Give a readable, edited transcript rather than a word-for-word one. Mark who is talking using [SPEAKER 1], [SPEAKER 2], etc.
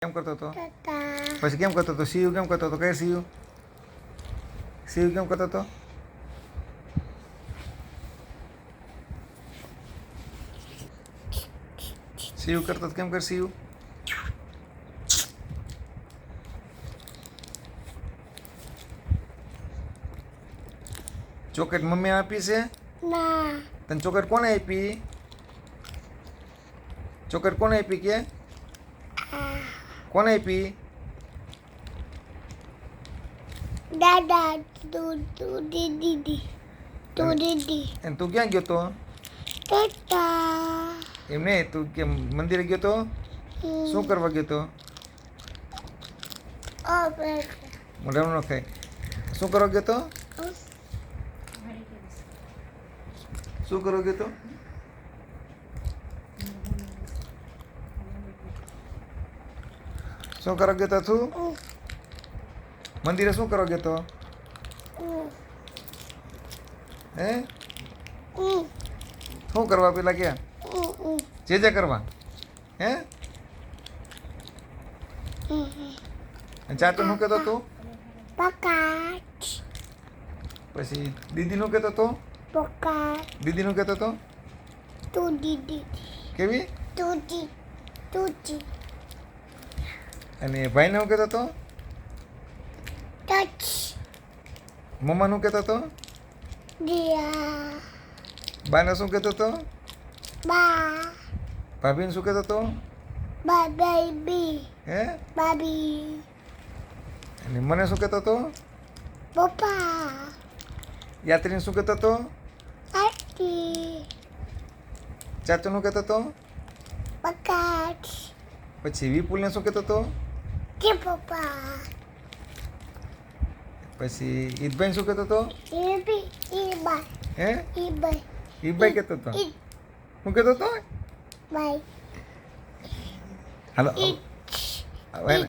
[SPEAKER 1] કેમ કરતો હતો? પછી કેમ કરતો હતો? સીયુ કેમ કરતો હતો? કઈ સીયુ? સીયુ કેમ કરતો હતો? સીયુ કરતો હતો, કેમ કર સીયુ? ચોકલેટ મમ્મી આપી છે?
[SPEAKER 2] ના.
[SPEAKER 1] તને ચોકલેટ કોને આપી? ચોકલેટ કોને આપી કે? કોને આપી?
[SPEAKER 2] દાદા તું દીદી
[SPEAKER 1] અને તું ક્યાં ગયો તો?
[SPEAKER 2] પપ્પા
[SPEAKER 1] એમ નહીં, તું કે મંદિરે ગયો તો? શું કરવા ગયો તો? મોઢામાં ન ખાય. શું કરવા ગયો તો? શું કરવા ગયો તો? શું કરવા ગયો તો તું? મંદિરે શું કરવા ગયો તો? હે? શું કરવા પેલા ક્યાં? જે કરવા? હે? ચાચો શું કહેતો તું?
[SPEAKER 2] પકાટ
[SPEAKER 1] પછી દીદીનું કહેતો તો?
[SPEAKER 2] પકાટ
[SPEAKER 1] દીદીનું કહેતો તો?
[SPEAKER 2] તું દીદી
[SPEAKER 1] કેવી?
[SPEAKER 2] તુજી
[SPEAKER 1] અને ભાઈને શું કહેતો તો?
[SPEAKER 2] ટચ
[SPEAKER 1] મમ્માનું કહેતો તો?
[SPEAKER 2] દિયા
[SPEAKER 1] બાને શું કહેતો તો?
[SPEAKER 2] બા
[SPEAKER 1] ભાભીને શું કહેતો તો?
[SPEAKER 2] બા બેબી
[SPEAKER 1] હે?
[SPEAKER 2] બાબી
[SPEAKER 1] અને મને શું કહેતો તો?
[SPEAKER 2] પપ્પા
[SPEAKER 1] યાત્રીને શું કહેતો તો?
[SPEAKER 2] આટી
[SPEAKER 1] ચાચુનું કહેતો તો?
[SPEAKER 2] પકાટ
[SPEAKER 1] પછી વિપુલને શું કહેતો તો?
[SPEAKER 2] કે પપ્પા
[SPEAKER 1] પછી ઈદભાઈને શું કહેતો તો?
[SPEAKER 2] એબી ઈબા
[SPEAKER 1] હે?
[SPEAKER 2] ઈબા
[SPEAKER 1] ઈદભાઈ કહેતો તો? શું કહેતો તો?
[SPEAKER 2] બાય
[SPEAKER 1] હાલો
[SPEAKER 2] ઈ
[SPEAKER 1] હવે